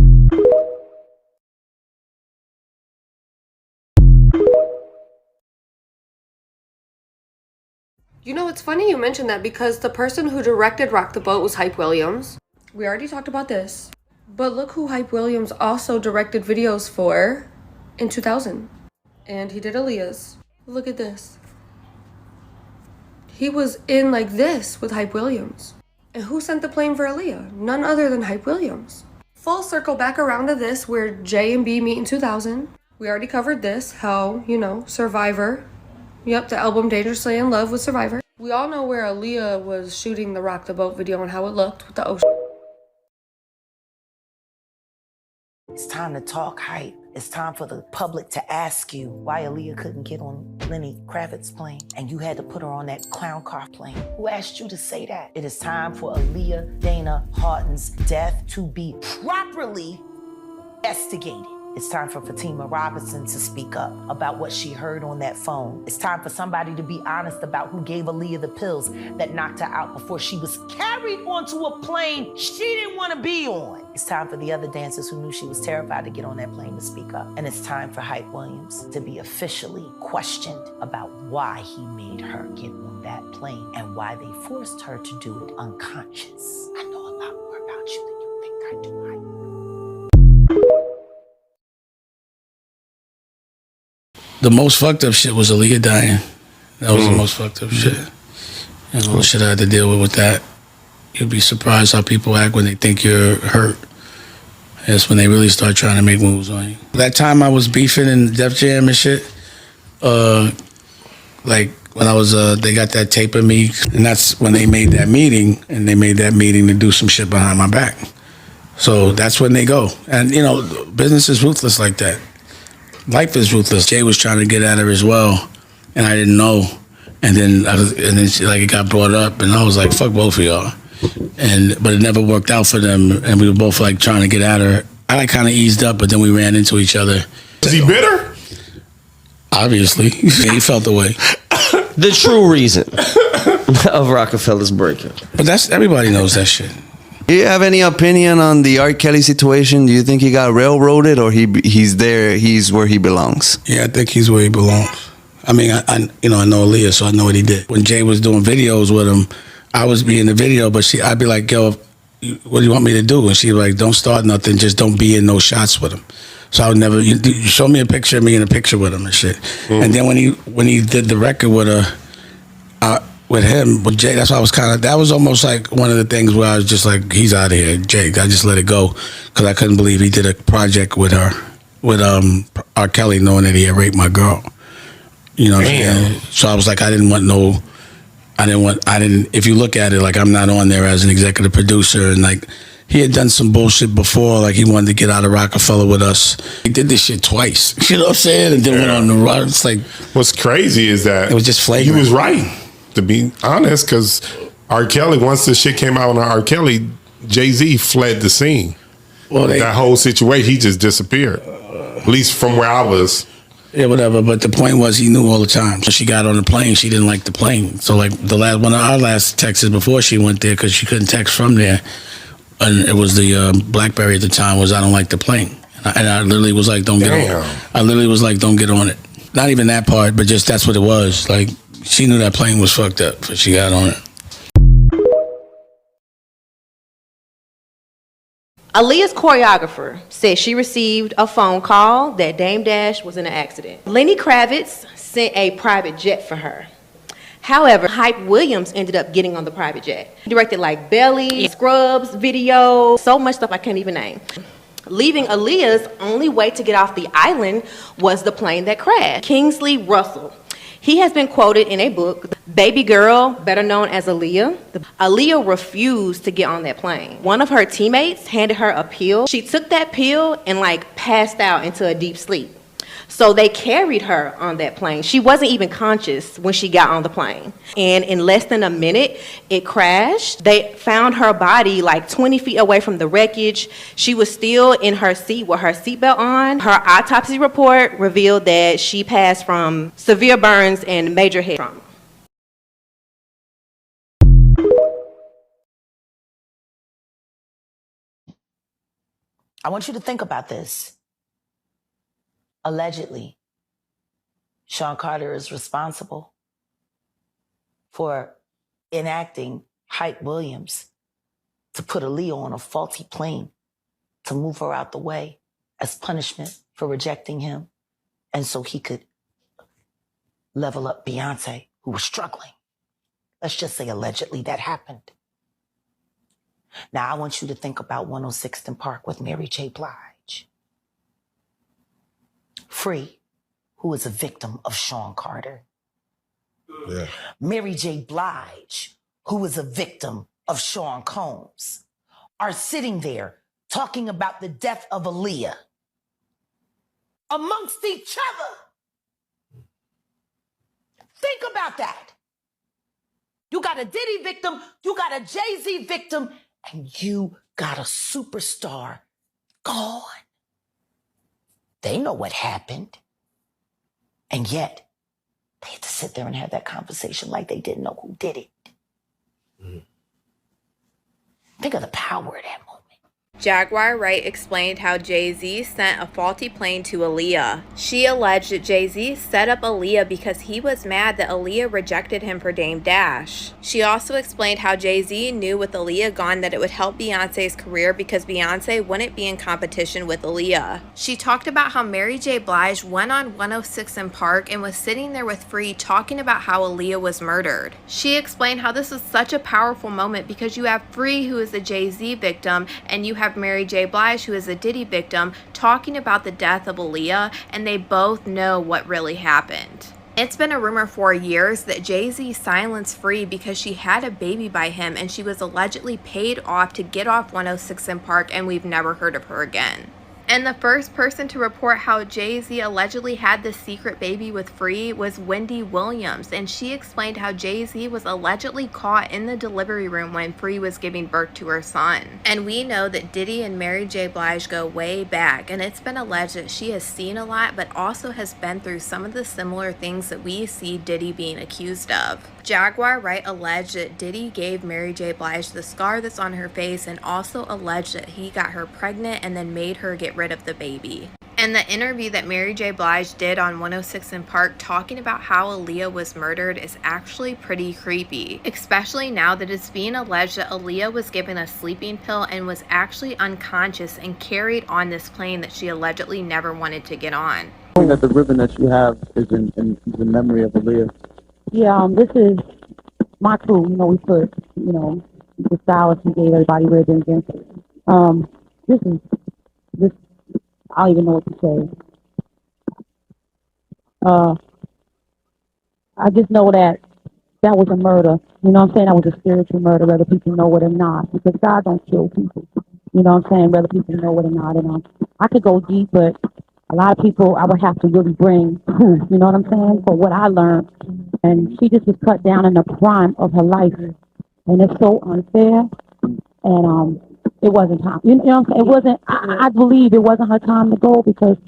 You know, it's funny you mentioned that because the person who directed Rock the Boat was Hype Williams. We already talked about this. But look who Hype Williams also directed videos for in 2000. And he did Aaliyah's. Look at this. He was in like this with Hype Williams. And who sent the plane for Aaliyah? None other than Hype Williams. Full circle back around to this where J and B meet in 2000. We already covered this, how, you know, Survivor. Yep, the album Dangerously in Love with Survivor. We all know where Aaliyah was shooting the Rock the Boat video and how it looked with the ocean. It's time to talk hype. It's time for the public to ask you why Aaliyah couldn't get on Lenny Kravitz's plane and you had to put her on that clown car plane. Who asked you to say that? It is time for Aaliyah Dana Houghton's death to be properly investigated. It's time for Fatima Robinson to speak up about what she heard on that phone. It's time for somebody to be honest about who gave Aaliyah the pills that knocked her out before she was carried onto a plane she didn't want to be on. It's time for the other dancers who knew she was terrified to get on that plane to speak up. And it's time for Hype Williams to be officially questioned about why he made her get on that plane and why they forced her to do it unconscious. I know a lot more about you than you think I do, Hype. The most fucked up shit was Aaliyah dying. That was the most fucked up shit. And all the shit I had to deal with that. You'd be surprised how people act when they think you're hurt. That's when they really start trying to make moves on you. That time I was beefing in Def Jam and shit, like when I was, they got that tape of me, and that's when they made that meeting, and they made that meeting to do some shit behind my back. So that's when they go. And you know, business is ruthless like that. Life is ruthless. Jay was trying to get at her as well, and I didn't know. And then she, like, it got brought up, and I was like, "Fuck both of y'all." But it never worked out for them, and we were both like trying to get at her. I like kind of eased up, but then we ran into each other. Is he bitter? Obviously, he felt the way. The true reason of Rockefeller's breakup. But that's everybody knows that shit. Do you have any opinion on the R. Kelly situation? Do you think he got railroaded, or he's there, he's where he belongs? Yeah, I think he's where he belongs. I mean, I know Aaliyah, so I know what he did. When Jay was doing videos with him, I was be in the video, but I'd be like, "Yo, what do you want me to do?" And she'd be like, "Don't start nothing, just don't be in no shots with him." So I would never. You show me a picture of me in a picture with him and shit. And then when he did the record with her. With him, with Jay, that's why I was that was almost like one of the things where I was just like, he's out of here, Jay. I just let it go because I couldn't believe he did a project with her, with R. Kelly, knowing that he had raped my girl. You know what I'm saying? So I was like, if you look at it, like I'm not on there as an executive producer, and like he had done some bullshit before, like he wanted to get out of Rockefeller with us. He did this shit twice, you know what I'm saying? And then went on the run. It's like, what's crazy is that it was just flagrant. He was right. To be honest, because R. Kelly, once the shit came out on R. Kelly, Jay-Z fled the scene. Well, that whole situation, he just disappeared. At least from where I was. Yeah, whatever. But the point was, he knew all the time. When she got on the plane, she didn't like the plane. So like one of our last texts before she went there, because she couldn't text from there, and it was the BlackBerry at the time was I don't like the plane, and I literally was like, don't get on. I literally was like, don't get on it. Not even that part, but just that's what it was. Like she knew that plane was fucked up, but she got on it. Aaliyah's choreographer said she received a phone call that Dame Dash was in an accident. Lenny Kravitz sent a private jet for her. However, Hype Williams ended up getting on the private jet. He directed like Belly, Scrubs video, so much stuff I can't even name. Leaving Aaliyah's only way to get off the island was the plane that crashed. Kingsley Russell. He has been quoted in a book, Baby Girl, better known as Aaliyah. Aaliyah refused to get on that plane. One of her teammates handed her a pill. She took that pill and like passed out into a deep sleep. So they carried her on that plane. She wasn't even conscious when she got on the plane. And in less than a minute, it crashed. They found her body like 20 feet away from the wreckage. She was still in her seat with her seatbelt on. Her autopsy report revealed that she passed from severe burns and major head trauma. I want you to think about this. Allegedly, Sean Carter is responsible for enacting Hype Williams to put Aaliyah on a faulty plane to move her out the way as punishment for rejecting him, and so he could level up Beyonce, who was struggling. Let's just say allegedly that happened. Now I want you to think about 106th and Park with Mary J. Blige. Free, who is a victim of Sean Carter. Yeah. Mary J. Blige, who is a victim of Sean Combs, are sitting there talking about the death of Aaliyah amongst each other. Think about that. You got a Diddy victim, you got a Jay-Z victim, and you got a superstar gone. They know what happened. And yet, they had to sit there and have that conversation like they didn't know who did it. Think of the power of that moment. Jaguar Wright explained how Jay-Z sent a faulty plane to Aaliyah. She alleged that Jay-Z set up Aaliyah because he was mad that Aaliyah rejected him for Dame Dash. She also explained how Jay-Z knew with Aaliyah gone that it would help Beyonce's career because Beyonce wouldn't be in competition with Aaliyah. She talked about how Mary J. Blige went on 106 and Park and was sitting there with Free talking about how Aaliyah was murdered. She explained how this was such a powerful moment because you have Free, who is the Jay-Z victim, and you have Mary J. Blige, who is a Diddy victim, talking about the death of Aaliyah, and they both know what really happened. It's been a rumor for years that Jay-Z silenced Free because she had a baby by him and she was allegedly paid off to get off 106 and Park, and we've never heard of her again. And the first person to report how Jay-Z allegedly had this secret baby with Free was Wendy Williams, and she explained how Jay-Z was allegedly caught in the delivery room when Free was giving birth to her son. And we know that Diddy and Mary J. Blige go way back, and it's been alleged that she has seen a lot but also has been through some of the similar things that we see Diddy being accused of. Jaguar Wright alleged that Diddy gave Mary J. Blige the scar that's on her face and also alleged that he got her pregnant and then made her get rid of the baby. And the interview that Mary J. Blige did on 106 and Park talking about how Aaliyah was murdered is actually pretty creepy, especially now that it's being alleged that Aaliyah was given a sleeping pill and was actually unconscious and carried on this plane that she allegedly never wanted to get on. That the ribbon that you have is in memory of Aaliyah. Yeah, this is my crew. You know, we put, you know, the stylist, we gave everybody ribbons. And this, I don't even know what to say. I just know that was a murder. You know what I'm saying? That was a spiritual murder, whether people know it or not. Because God don't kill people. You know what I'm saying? Whether people know it or not. And I could go deep, but a lot of people I would have to really bring proof. You know what I'm saying? For what I learned. And she just was cut down in the prime of her life. And it's so unfair. And it wasn't time. You know what I'm saying? It wasn't, I believe it wasn't her time to go because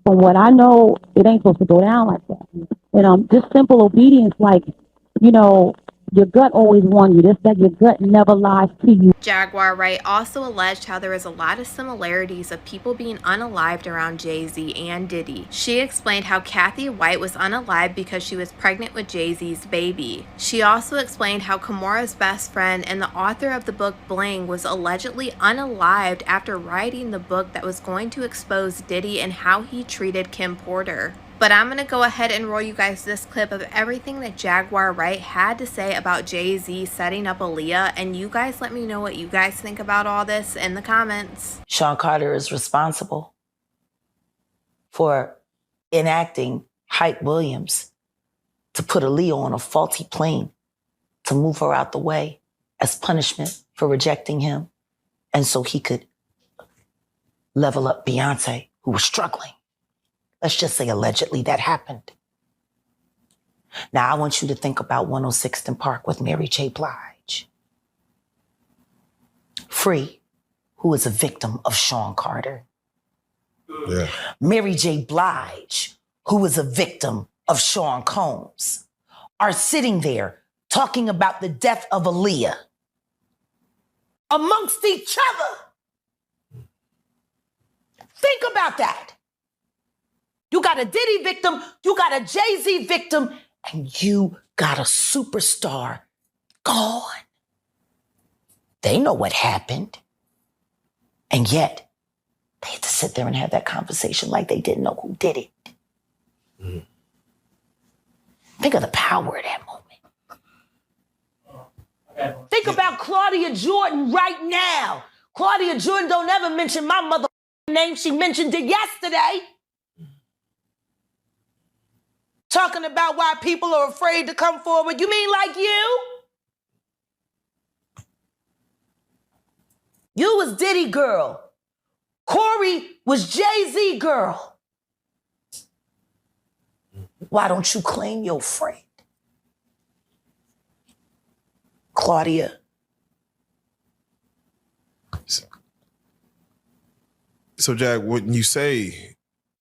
from what I know, it ain't supposed to go down like that. And just simple obedience, like, you know, Your gut always warns you. That's that your gut never lies to you. Jaguar Wright also alleged how there was a lot of similarities of people being unalived around Jay-Z and Diddy. She explained how Kathy White was unalived because she was pregnant with Jay-Z's baby. She also explained how Kimura's best friend and the author of the book Bling was allegedly unalived after writing the book that was going to expose Diddy and how he treated Kim Porter. But I'm going to go ahead and roll you guys this clip of everything that Jaguar Wright had to say about Jay-Z setting up Aaliyah, and you guys let me know what you guys think about all this in the comments. Sean Carter is responsible for enacting Hype Williams to put Aaliyah on a faulty plane to move her out the way as punishment for rejecting him, and so he could level up Beyonce, who was struggling. Let's just say allegedly that happened. Now, I want you to think about 106th and Park with Mary J. Blige. Free, who is a victim of Sean Carter. Yeah. Mary J. Blige, who is a victim of Sean Combs, are sitting there talking about the death of Aaliyah amongst each other. Think about that. You got a Diddy victim, you got a Jay-Z victim, and you got a superstar gone. They know what happened. And yet, they had to sit there and have that conversation like they didn't know who did it. Mm-hmm. Think of the power of that moment. Think about Claudia Jordan right now. Claudia Jordan don't ever mention my mother name. She mentioned it yesterday. Talking about why people are afraid to come forward. You mean like you? You was Diddy girl. Corey was Jay-Z girl. Why don't you claim your friend? Claudia. So, Jack, when you say...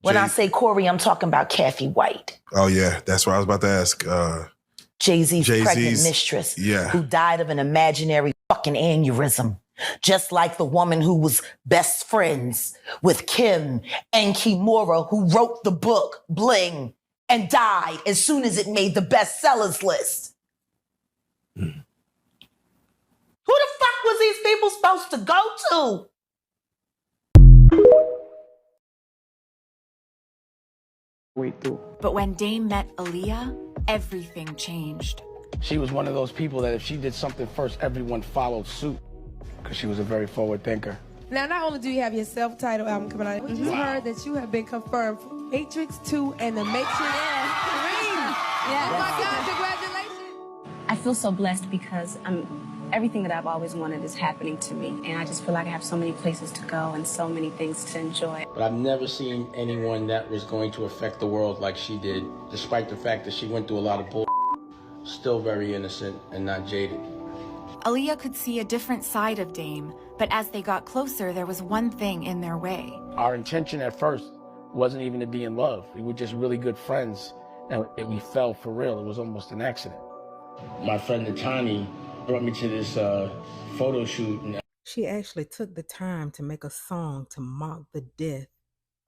When I say Corey, I'm talking about Kathy White. Oh, yeah. That's what I was about to ask. Jay-Z's pregnant mistress. Yeah. Who died of an imaginary fucking aneurysm. Just like the woman who was best friends with Kim and Kimura, who wrote the book Bling and died as soon as it made the bestsellers list. Who the fuck was these people supposed to go to? But when Dame met Aaliyah, everything changed. She was one of those people that if she did something first, everyone followed suit because she was a very forward thinker. Now, not only do you have your self-titled album coming out, we just heard that you have been confirmed for Matrix 2 and The Matrix 3. Yeah. Oh my God, congratulations. I feel so blessed because everything that I've always wanted is happening to me. And I just feel like I have so many places to go and so many things to enjoy. But I've never seen anyone that was going to affect the world like she did, despite the fact that she went through a lot of bull. Still very innocent and not jaded. Aaliyah could see a different side of Dame, but as they got closer, there was one thing in their way. Our intention at first wasn't even to be in love. We were just really good friends, and we fell for real. It was almost an accident. My friend Natani brought me to this photo shoot. She actually took the time to make a song to mock the death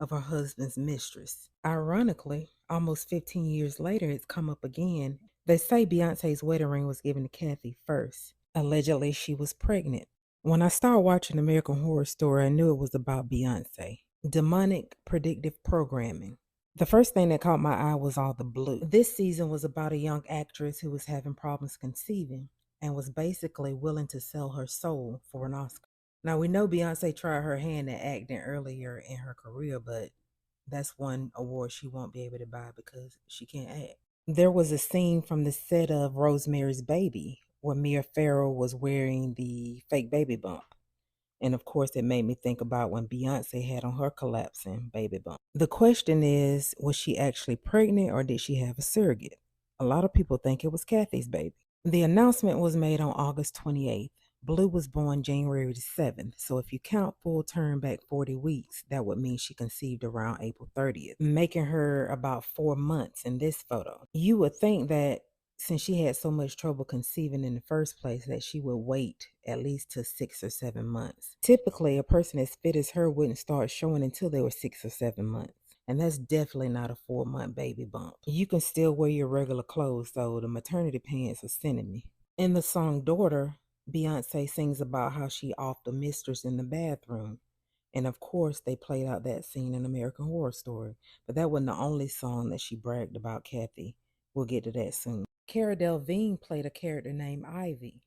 of her husband's mistress. Ironically, almost 15 years later, it's come up again. They say Beyonce's wedding ring was given to Kathy first. Allegedly, she was pregnant. When I started watching American Horror Story, I knew it was about Beyonce. Demonic predictive programming. The first thing that caught my eye was all the blue. This season was about a young actress who was having problems conceiving and was basically willing to sell her soul for an Oscar. Now, we know Beyonce tried her hand at acting earlier in her career, but that's one award she won't be able to buy because she can't act. There was a scene from the set of Rosemary's Baby where Mia Farrow was wearing the fake baby bump. And of course, it made me think about when Beyonce had on her collapsing baby bump. The question is, was she actually pregnant or did she have a surrogate? A lot of people think it was Kathy's baby. The announcement was made on August 28th. Blue was born January the 7th. So if you count full term back 40 weeks, that would mean she conceived around April 30th, making her about 4 months in this photo. You would think that since she had so much trouble conceiving in the first place that she would wait at least to 6 or 7 months. Typically, a person as fit as her wouldn't start showing until they were 6 or 7 months. And that's definitely not a 4-month baby bump. You can still wear your regular clothes, though. The maternity pants are sending me. In the song Daughter, Beyonce sings about how she offed the mistress in the bathroom. And of course, they played out that scene in American Horror Story. But that wasn't the only song that she bragged about Kathy. We'll get to that soon. Cara Delevingne played a character named Ivy.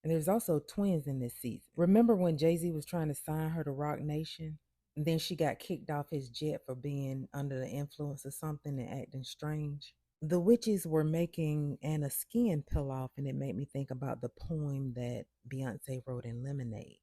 And there's also twins in this season. Remember when Jay-Z was trying to sign her to Rock Nation? And then she got kicked off his jet for being under the influence of something and acting strange? The witches were making Anna's skin peel off, and it made me think about the poem that Beyonce wrote in Lemonade.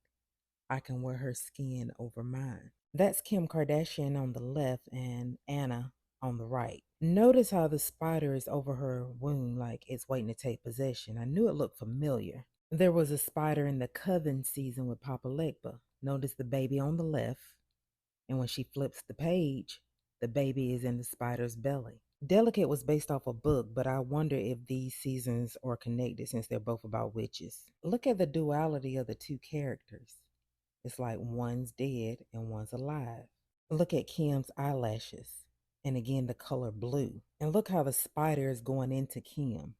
I can wear her skin over mine. That's Kim Kardashian on the left and Anna on the right. Notice how the spider is over her wound like it's waiting to take possession. I knew it looked familiar. There was a spider in the Coven season with Papa Legba. Notice the baby on the left, and when she flips the page, the baby is in the spider's belly. Delicate was based off a book, but I wonder if these seasons are connected since they're both about witches. Look at the duality of the two characters. It's like one's dead and one's alive. Look at Kim's eyelashes. And again, the color blue. And look how the spider is going into Kim,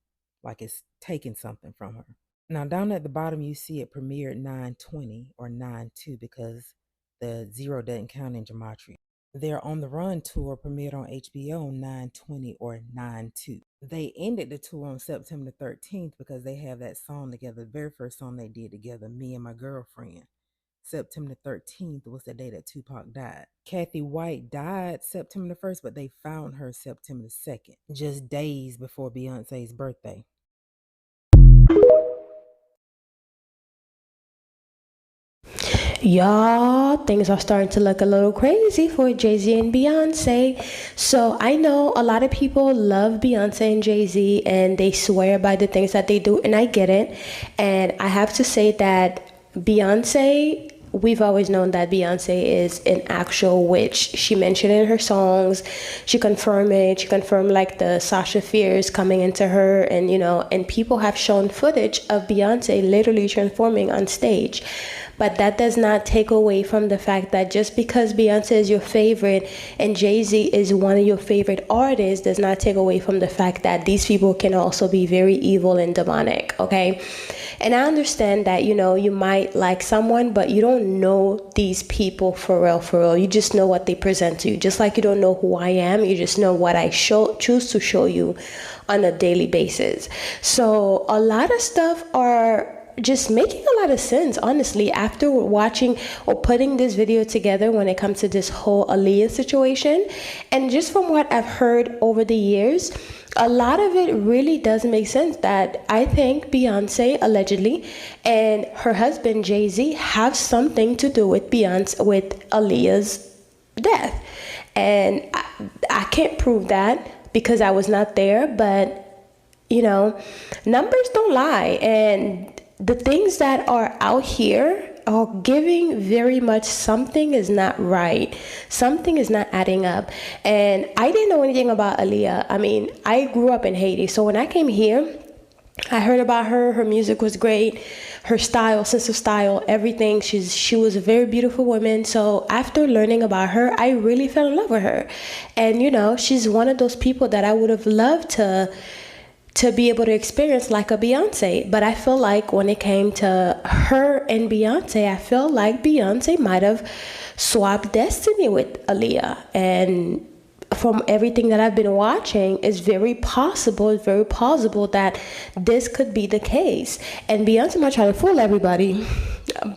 like it's taking something from her. Now, down at the bottom, you see it premiered 9/20 or 9/2 because the 0 doesn't count in gematria. Their On the Run tour premiered on HBO 9/20 or 9/2. They ended the tour on September 13th because they have that song together, the very first song they did together, Me and My Girlfriend. September 13th was the day that Tupac died. Kathy White died September 1st, but they found her September 2nd, just days before Beyonce's birthday. Y'all, things are starting to look a little crazy for Jay-Z and Beyonce. So I know a lot of people love Beyonce and Jay-Z and they swear by the things that they do, and I get it. And I have to say that Beyonce, we've always known that Beyonce is an actual witch. She mentioned it in her songs. She confirmed it. She confirmed like the Sasha Fierce coming into her, and and people have shown footage of Beyonce literally transforming on stage. But that does not take away from the fact that just because Beyonce is your favorite and Jay-Z is one of your favorite artists does not take away from the fact that these people can also be very evil and demonic, okay? And I understand that, you might like someone, but you don't know these people for real. You just know what they present to you. Just like you don't know who I am, you just know what I choose to show you on a daily basis. So a lot of stuff are just making a lot of sense, honestly, after watching or putting this video together when it comes to this whole AALIYAH situation. And just from what I've heard over the years, a lot of it really does make sense. That I think Beyonce allegedly and her husband Jay-Z have something to do with AALIYAH's death. And I can't prove that because I was not there, but numbers don't lie, and the things that are out here are giving very much something is not right. Something is not adding up. And I didn't know anything about AALIYAH. I mean, I grew up in Haiti. So when I came here, I heard about her. Her music was great. Her style, sense of style, everything. She was a very beautiful woman. So after learning about her, I really fell in love with her. And, she's one of those people that I would have loved to be able to experience like a Beyonce. But I feel like when it came to her and Beyonce, I feel like Beyonce might have swapped destiny with AALIYAH. And from everything that I've been watching, it's very possible that this could be the case. And Beyonce might try to fool everybody.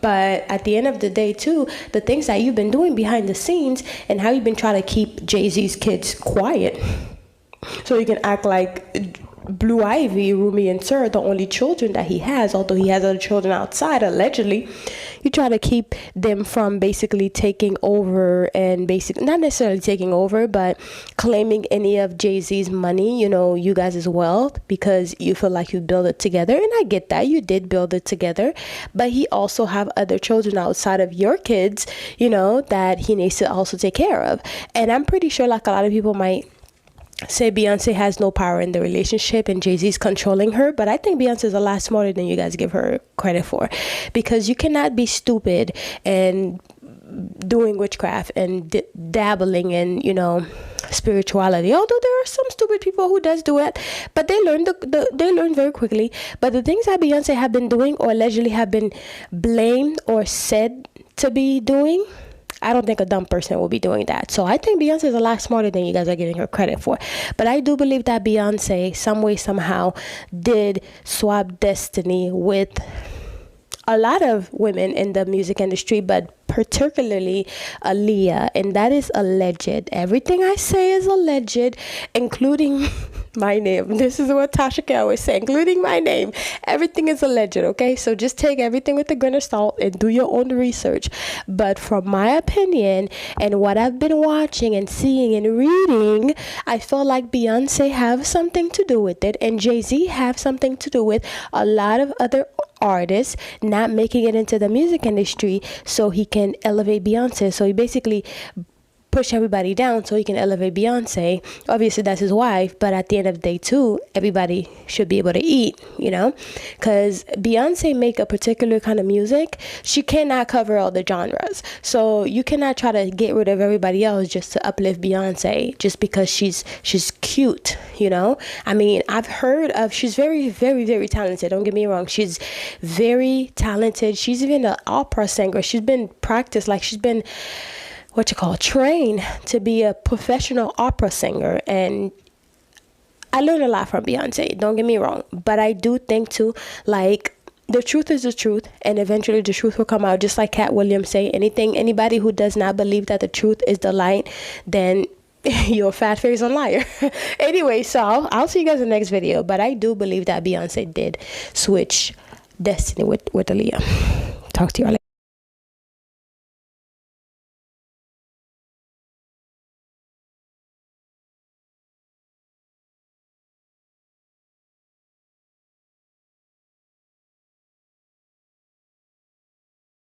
But at the end of the day, too, the things that you've been doing behind the scenes and how you've been trying to keep Jay-Z's kids quiet so you can act like Blue Ivy, Rumi, and Sir are the only children that he has, although he has other children outside, allegedly. You try to keep them from basically taking over and not necessarily taking over, but claiming any of Jay-Z's money, you guys' wealth, because you feel like you build it together. And I get that. You did build it together. But he also have other children outside of your kids, that he needs to also take care of. And I'm pretty sure like a lot of people might say Beyonce has no power in the relationship and Jay-Z's controlling her, but I think Beyonce is a lot smarter than you guys give her credit for, because you cannot be stupid and doing witchcraft and dabbling in, you know, spirituality. Although there are some stupid people who does do it, but they learn they learn very quickly. But the things that Beyonce have been doing, or allegedly have been blamed or said to be doing, I don't think a dumb person will be doing that. So I think Beyonce is a lot smarter than you guys are giving her credit for. But I do believe that Beyonce, some way, somehow, did swap destiny with a lot of women in the music industry, but particularly AALIYAH, and that is alleged. Everything I say is alleged, including my name. This is what Tasha K always say, including my name. Everything is alleged, okay? So just take everything with a grain of salt and do your own research. But from my opinion and what I've been watching and seeing and reading, I feel like Beyonce have something to do with it, and Jay-Z have something to do with a lot of other artists not making it into the music industry so he can elevate Beyonce. So he basically push everybody down so he can elevate Beyonce. Obviously that's his wife, but at the end of the day too, everybody should be able to eat, you know, because Beyonce make a particular kind of music. She cannot cover all the genres, so you cannot try to get rid of everybody else just to uplift Beyonce just because she's cute, you know. I mean, I've heard of, she's very, very, very talented, don't get me wrong, she's very talented. She's even an opera singer. She's been practiced, like she's been trained to be a professional opera singer. And I learned a lot from Beyonce, don't get me wrong, but I do think too, like, the truth is the truth, and eventually the truth will come out. Just like Cat Williams say, anybody who does not believe that the truth is the light, then you're a fat face and liar. Anyway, so I'll see you guys in the next video, but I do believe that Beyonce did switch destiny with AALIYAH. Talk to you all later.